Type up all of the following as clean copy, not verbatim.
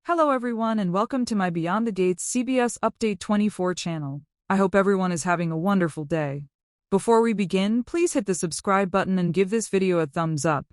Hello everyone and welcome to my Beyond the Gates CBS Update 24 channel. I hope everyone is having a wonderful day. Before we begin, please hit the subscribe button and give this video a thumbs up.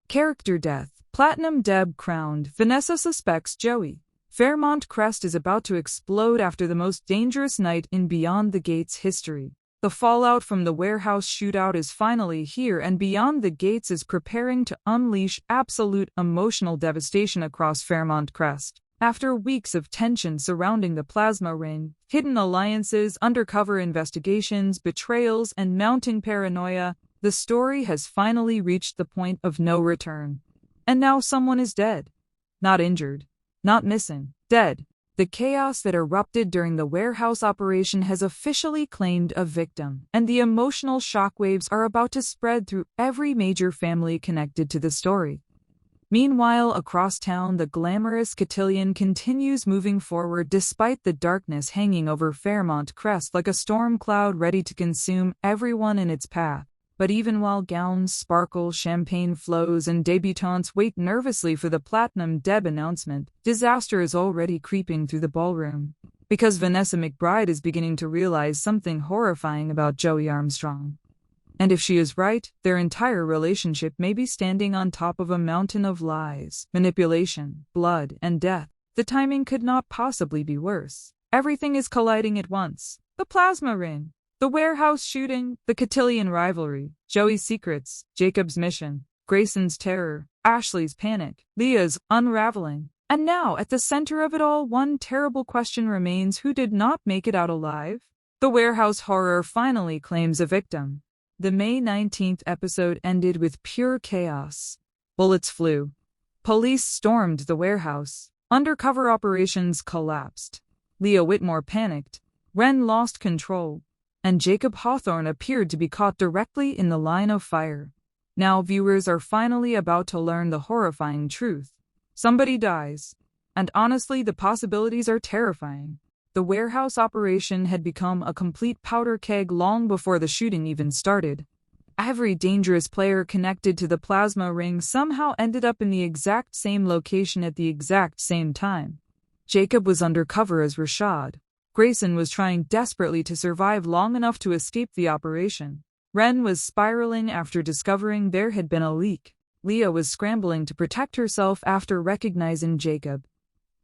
Character death. Platinum Deb crowned. Vanessa suspects Joey. Fairmont Crest is about to explode after the most dangerous night in Beyond the Gates history. The fallout from the warehouse shootout is finally here, and Beyond the Gates is preparing to unleash absolute emotional devastation across Fairmont Crest. After weeks of tension surrounding the plasma ring, hidden alliances, undercover investigations, betrayals, and mounting paranoia, the story has finally reached the point of no return. And now someone is dead. Not injured. Not missing. Dead. The chaos that erupted during the warehouse operation has officially claimed a victim, and the emotional shockwaves are about to spread through every major family connected to the story. Meanwhile, across town, the glamorous Catillion continues moving forward despite the darkness hanging over Fairmont Crest like a storm cloud ready to consume everyone in its path. But even while gowns sparkle, champagne flows, and debutantes wait nervously for the Platinum Deb announcement, disaster is already creeping through the ballroom. Because Vanessa McBride is beginning to realize something horrifying about Joey Armstrong. And if she is right, their entire relationship may be standing on top of a mountain of lies, manipulation, blood, and death. The timing could not possibly be worse. Everything is colliding at once. The plasma ring. The warehouse shooting, the Catillion rivalry, Joey's secrets, Jacob's mission, Grayson's terror, Ashley's panic, Leah's unraveling. And now, at the center of it all, one terrible question remains: who did not make it out alive? The warehouse horror finally claims a victim. The May 19th episode ended with pure chaos. Bullets flew. Police stormed the warehouse. Undercover operations collapsed. Leah Whitmore panicked. Ren lost control. And Jacob Hawthorne appeared to be caught directly in the line of fire. Now viewers are finally about to learn the horrifying truth. Somebody dies. And honestly, the possibilities are terrifying. The warehouse operation had become a complete powder keg long before the shooting even started. Every dangerous player connected to the plasma ring somehow ended up in the exact same location at the exact same time. Jacob was undercover as Rashad. Grayson was trying desperately to survive long enough to escape the operation. Ren was spiraling after discovering there had been a leak. Leah was scrambling to protect herself after recognizing Jacob.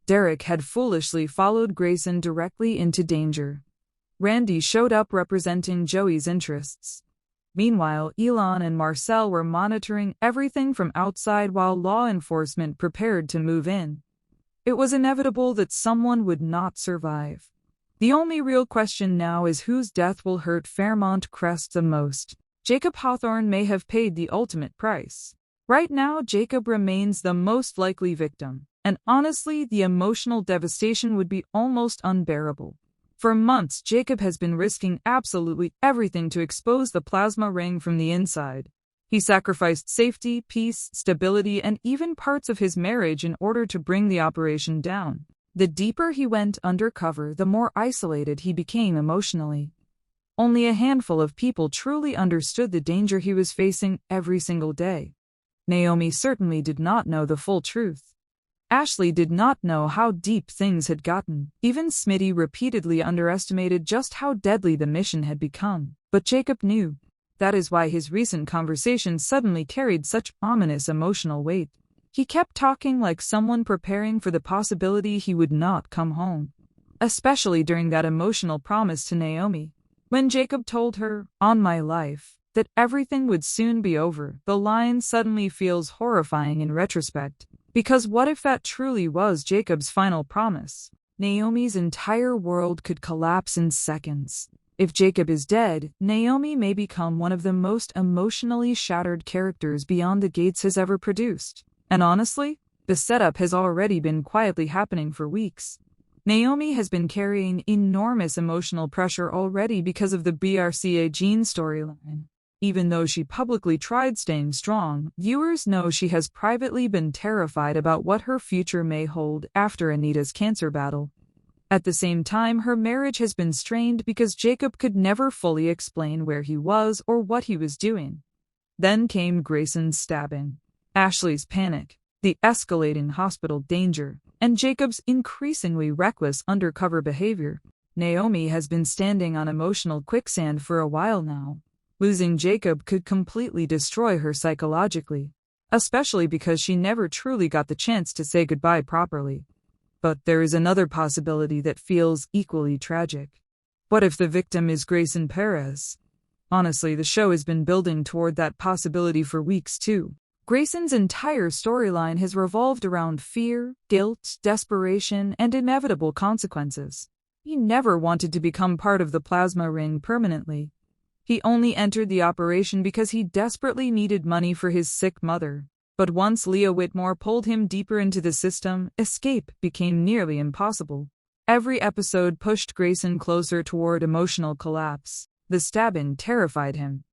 Derek had foolishly followed Grayson directly into danger. Randy showed up representing Joey's interests. Meanwhile, Elon and Marcel were monitoring everything from outside while law enforcement prepared to move in. It was inevitable that someone would not survive. The only real question now is whose death will hurt Fairmont Crest the most. Jacob Hawthorne may have paid the ultimate price. Right now, Jacob remains the most likely victim, and honestly, the emotional devastation would be almost unbearable. For months, Jacob has been risking absolutely everything to expose the plasma ring from the inside. He sacrificed safety, peace, stability, and even parts of his marriage in order to bring the operation down. The deeper he went undercover, the more isolated he became emotionally. Only a handful of people truly understood the danger he was facing every single day. Naomi certainly did not know the full truth. Ashley did not know how deep things had gotten. Even Smitty repeatedly underestimated just how deadly the mission had become. But Jacob knew. That is why his recent conversations suddenly carried such ominous emotional weight. He kept talking like someone preparing for the possibility he would not come home. Especially during that emotional promise to Naomi. When Jacob told her, "On my life," that everything would soon be over, the line suddenly feels horrifying in retrospect. Because what if that truly was Jacob's final promise? Naomi's entire world could collapse in seconds. If Jacob is dead, Naomi may become one of the most emotionally shattered characters Beyond the Gates has ever produced. And honestly, the setup has already been quietly happening for weeks. Naomi has been carrying enormous emotional pressure already because of the BRCA gene storyline. Even though she publicly tried staying strong, viewers know she has privately been terrified about what her future may hold after Anita's cancer battle. At the same time, her marriage has been strained because Jacob could never fully explain where he was or what he was doing. Then came Grayson's stabbing. Ashley's panic. the escalating hospital danger, and Jacob's increasingly reckless undercover behavior. Naomi has been standing on emotional quicksand for a while now. Losing Jacob could completely destroy her psychologically, especially because she never truly got the chance to say goodbye properly. But there is another possibility that feels equally tragic. What if the victim is Grayson Perez? Honestly, the show has been building toward that possibility for weeks too. Grayson's entire storyline has revolved around fear, guilt, desperation, and inevitable consequences. He never wanted to become part of the plasma ring permanently. He only entered the operation because he desperately needed money for his sick mother. But once Leah Whitmore pulled him deeper into the system, escape became nearly impossible. Every episode pushed Grayson closer toward emotional collapse. The stabbing terrified him.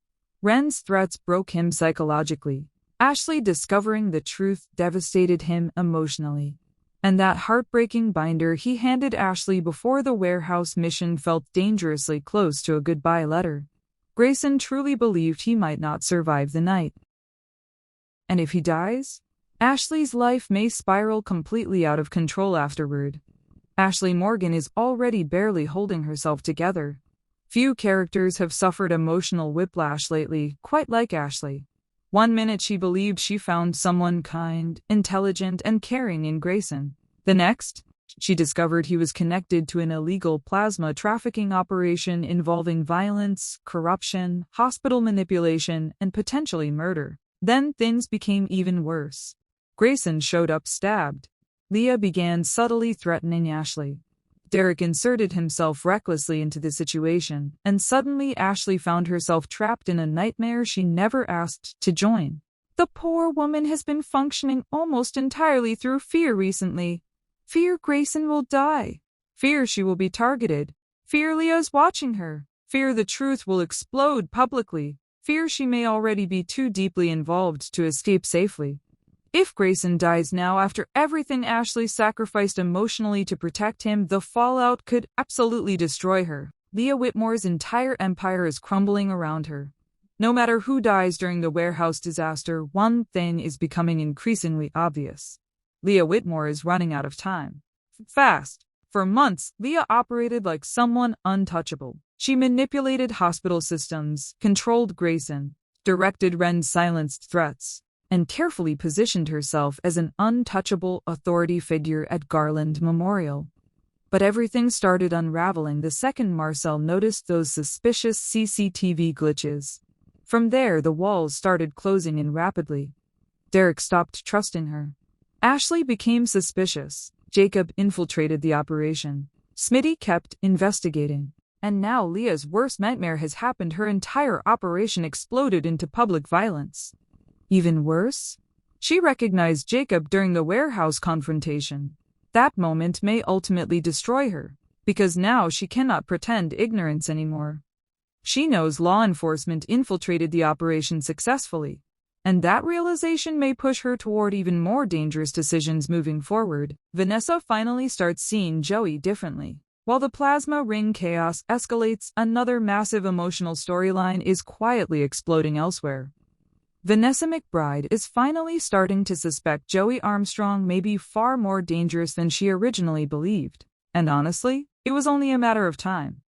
Ren's threats broke him psychologically. Ashley discovering the truth devastated him emotionally. And that heartbreaking binder he handed Ashley before the warehouse mission felt dangerously close to a goodbye letter. Grayson truly believed he might not survive the night. And if he dies, Ashley's life may spiral completely out of control afterward. Ashley Morgan is already barely holding herself together. Few characters have suffered emotional whiplash lately, quite like Ashley. One minute she believed she found someone kind, intelligent, and caring in Grayson. The next, she discovered he was connected to an illegal plasma trafficking operation involving violence, corruption, hospital manipulation, and potentially murder. Then things became even worse. Grayson showed up stabbed. Leah began subtly threatening Ashley. Derek inserted himself recklessly into the situation, and suddenly Ashley found herself trapped in a nightmare she never asked to join. The poor woman has been functioning almost entirely through fear recently. Fear Grayson will die. Fear she will be targeted. Fear Leah's watching her. Fear the truth will explode publicly. Fear she may already be too deeply involved to escape safely. If Grayson dies now after everything Ashley sacrificed emotionally to protect him, the fallout could absolutely destroy her. Leah Whitmore's entire empire is crumbling around her. No matter who dies during the warehouse disaster, one thing is becoming increasingly obvious. Leah Whitmore is running out of time. Fast. For months, Leah operated like someone untouchable. She manipulated hospital systems, controlled Grayson, directed Ren's silenced threats, and carefully positioned herself as an untouchable authority figure at Garland Memorial. But everything started unraveling the second Marcel noticed those suspicious CCTV glitches. From there, the walls started closing in rapidly. Derek stopped trusting her. Ashley became suspicious. Jacob infiltrated the operation. Smitty kept investigating. And now Leah's worst nightmare has happened. Her entire operation exploded into public violence. Even worse, she recognized Jacob during the warehouse confrontation. That moment may ultimately destroy her, because now she cannot pretend ignorance anymore. She knows law enforcement infiltrated the operation successfully, and that realization may push her toward even more dangerous decisions moving forward. Vanessa finally starts seeing Joey differently. While the plasma ring chaos escalates, another massive emotional storyline is quietly exploding elsewhere. Vanessa McBride is finally starting to suspect Joey Armstrong may be far more dangerous than she originally believed. And honestly, it was only a matter of time.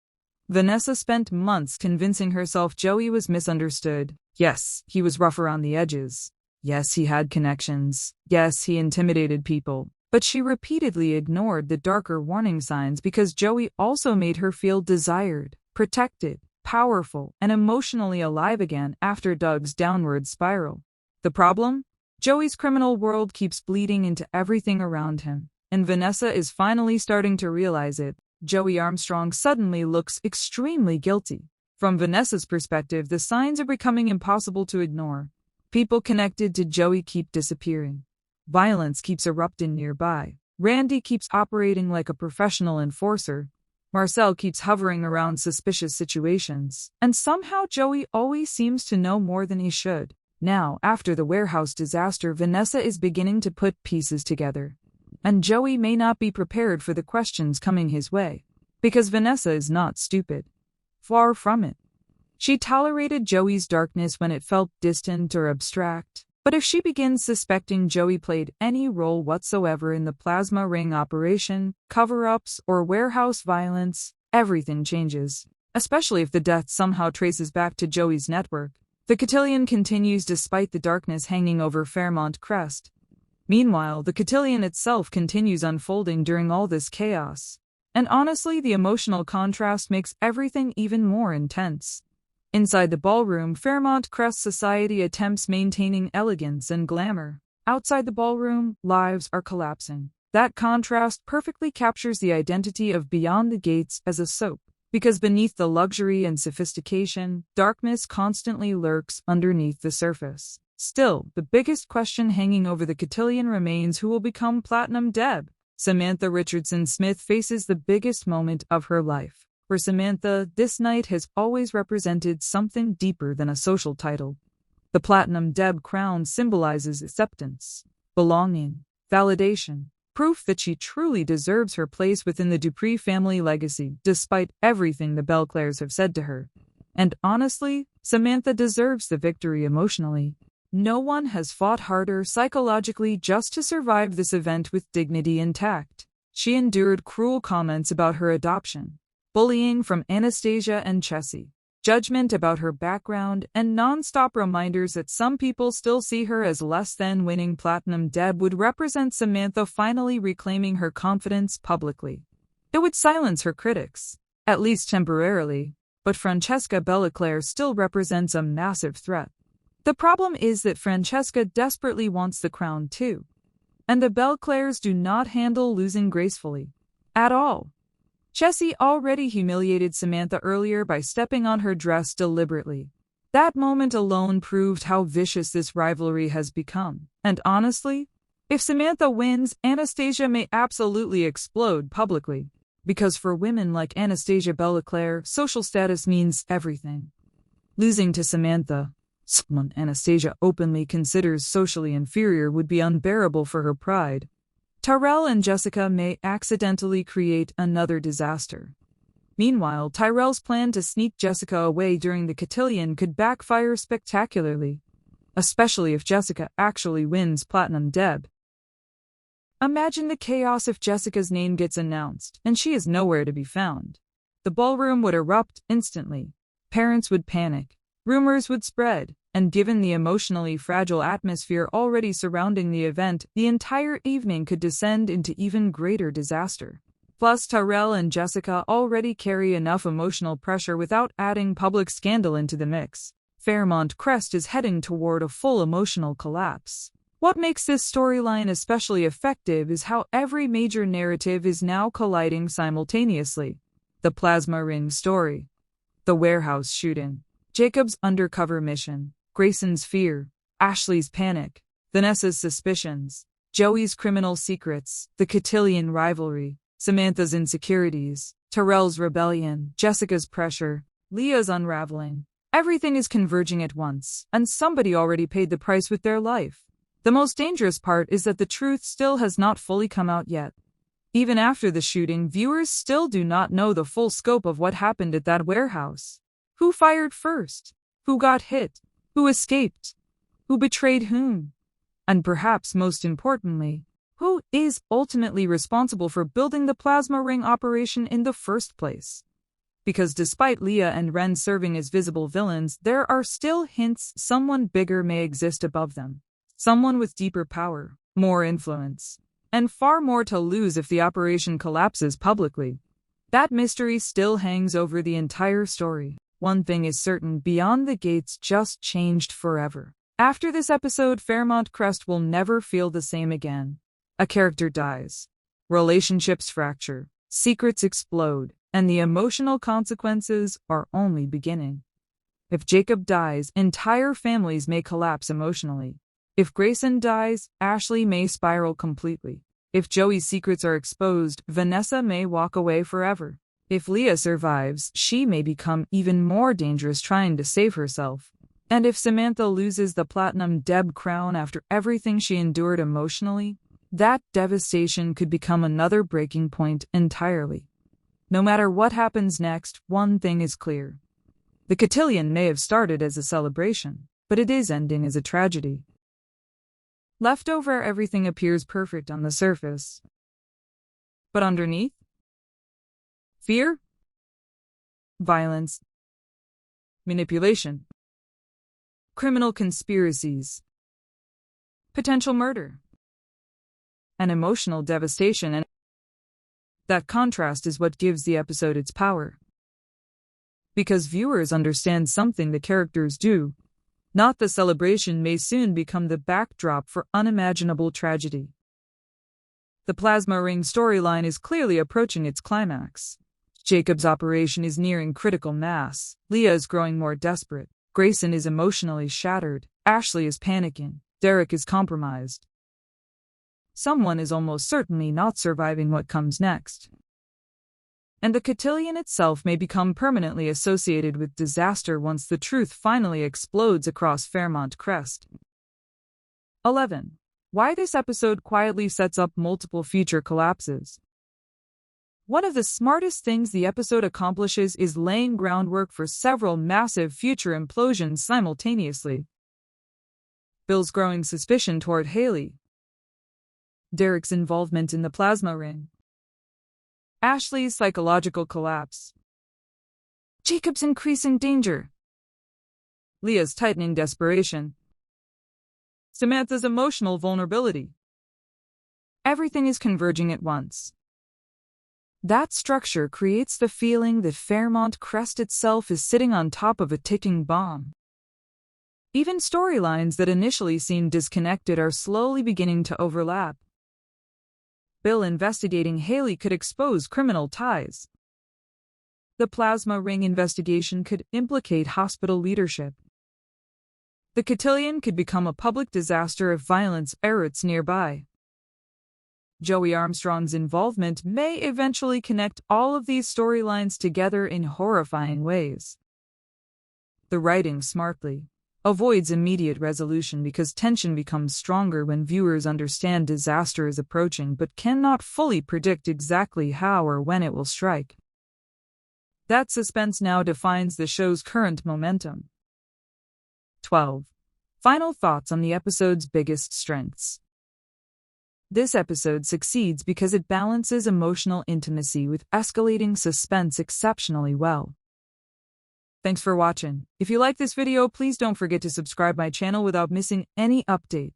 Vanessa spent months convincing herself Joey was misunderstood. Yes, he was rough around the edges. Yes, he had connections. Yes, he intimidated people. But she repeatedly ignored the darker warning signs because Joey also made her feel desired, protected, powerful, and emotionally alive again after Doug's downward spiral. The problem? Joey's criminal world keeps bleeding into everything around him, and Vanessa is finally starting to realize it. Joey Armstrong suddenly looks extremely guilty. From Vanessa's perspective, the signs are becoming impossible to ignore. People connected to Joey keep disappearing. Violence keeps erupting nearby. Randy keeps operating like a professional enforcer. Marcel keeps hovering around suspicious situations, and somehow Joey always seems to know more than he should. Now, after the warehouse disaster, Vanessa is beginning to put pieces together. And Joey may not be prepared for the questions coming his way. Because Vanessa is not stupid. Far from it. She tolerated Joey's darkness when it felt distant or abstract, But if she begins suspecting Joey played any role whatsoever in the plasma ring operation, cover-ups, or warehouse violence, everything changes. Especially if the death somehow traces back to Joey's network. The Catillion continues despite the darkness hanging over Fairmont Crest. Meanwhile, the Catillion itself continues unfolding during all this chaos. And honestly, the emotional contrast makes everything even more intense. Inside the ballroom, Fairmont Crest society attempts maintaining elegance and glamour. Outside the ballroom, lives are collapsing. That contrast perfectly captures the identity of Beyond the Gates as a soap. Because beneath the luxury and sophistication, darkness constantly lurks underneath the surface. Still, the biggest question hanging over the Catillion remains who will become Platinum Deb. Samantha Richardson Smith faces the biggest moment of her life. For Samantha, this night has always represented something deeper than a social title. The Platinum Deb crown symbolizes acceptance, belonging, validation, proof that she truly deserves her place within the Dupree family legacy, despite everything the Belclairs have said to her. And honestly, Samantha deserves the victory emotionally. No one has fought harder psychologically just to survive this event with dignity intact. She endured cruel comments about her adoption, bullying from Anastasia and Chessie, judgment about her background, and non-stop reminders that some people still see her as less than. Winning Platinum Deb would represent Samantha finally reclaiming her confidence publicly. It would silence her critics, at least temporarily, but Francesca Belleclaire still represents a massive threat. The problem is that Francesca desperately wants the crown too, and the Belclairs do not handle losing gracefully. At all. Chessie already humiliated Samantha earlier by stepping on her dress deliberately. That moment alone proved how vicious this rivalry has become. And honestly, if Samantha wins, Anastasia may absolutely explode publicly. Because for women like Anastasia Belleclaire, social status means everything. Losing to Samantha, someone Anastasia openly considers socially inferior, would be unbearable for her pride. Tyrell and Jessica may accidentally create another disaster. Meanwhile, Tyrell's plan to sneak Jessica away during the Catillion could backfire spectacularly, especially if Jessica actually wins Platinum Deb. Imagine the chaos if Jessica's name gets announced and she is nowhere to be found. The ballroom would erupt instantly. Parents would panic. Rumors would spread, and given the emotionally fragile atmosphere already surrounding the event, the entire evening could descend into even greater disaster. Plus, Tyrell and Jessica already carry enough emotional pressure without adding public scandal into the mix. Fairmont Crest is heading toward a full emotional collapse. What makes this storyline especially effective is how every major narrative is now colliding simultaneously. The plasma ring story, the warehouse shooting, Jacob's undercover mission, Grayson's fear, Ashley's panic, Vanessa's suspicions, Joey's criminal secrets, the Catillion rivalry, Samantha's insecurities, Tyrell's rebellion, Jessica's pressure, Leah's unraveling. Everything is converging at once, and somebody already paid the price with their life. The most dangerous part is that the truth still has not fully come out yet. Even after the shooting, viewers still do not know the full scope of what happened at that warehouse. Who fired first? Who got hit? Who escaped? Who betrayed whom? And perhaps most importantly, who is ultimately responsible for building the plasma ring operation in the first place? Because despite Leah and Ren serving as visible villains, there are still hints someone bigger may exist above them. Someone with deeper power, more influence, and far more to lose if the operation collapses publicly. That mystery still hangs over the entire story. One thing is certain, Beyond the Gates just changed forever. After this episode, Fairmont Crest will never feel the same again. A character dies. Relationships fracture. Secrets explode. And the emotional consequences are only beginning. If Jacob dies, entire families may collapse emotionally. If Grayson dies, Ashley may spiral completely. If Joey's secrets are exposed, Vanessa may walk away forever. If Leah survives, she may become even more dangerous trying to save herself. And if Samantha loses the Platinum Deb crown after everything she endured emotionally, that devastation could become another breaking point entirely. No matter what happens next, one thing is clear. The Catillion may have started as a celebration, but it is ending as a tragedy. Leftover, everything appears perfect on the surface. But underneath? Fear? Violence? Manipulation? Criminal conspiracies? Potential murder? And emotional devastation, and that contrast is what gives the episode its power. Because viewers understand something the characters do, not the celebration may soon become the backdrop for unimaginable tragedy. The plasma ring storyline is clearly approaching its climax. Jacob's operation is nearing critical mass. Leah is growing more desperate. Grayson is emotionally shattered. Ashley is panicking. Derek is compromised. Someone is almost certainly not surviving what comes next. And the Catillion itself may become permanently associated with disaster once the truth finally explodes across Fairmont Crest. 11. Why this episode quietly sets up multiple future collapses. One of the smartest things the episode accomplishes is laying groundwork for several massive future implosions simultaneously. Bill's growing suspicion toward Haley. Derek's involvement in the plasma ring. Ashley's psychological collapse. Jacob's increasing danger. Leah's tightening desperation. Samantha's emotional vulnerability. Everything is converging at once. That structure creates the feeling that Fairmont Crest itself is sitting on top of a ticking bomb. Even storylines that initially seemed disconnected are slowly beginning to overlap. Bill investigating Haley could expose criminal ties. The plasma ring investigation could implicate hospital leadership. The Catillion could become a public disaster if violence erupts nearby. Joey Armstrong's involvement may eventually connect all of these storylines together in horrifying ways. The writing smartly avoids immediate resolution because tension becomes stronger when viewers understand disaster is approaching but cannot fully predict exactly how or when it will strike. That suspense now defines the show's current momentum. 12. Final thoughts on the episode's biggest strengths. This episode succeeds because it balances emotional intimacy with escalating suspense exceptionally well. Thanks for watching. If you like this video, please don't forget to subscribe my channel without missing any update.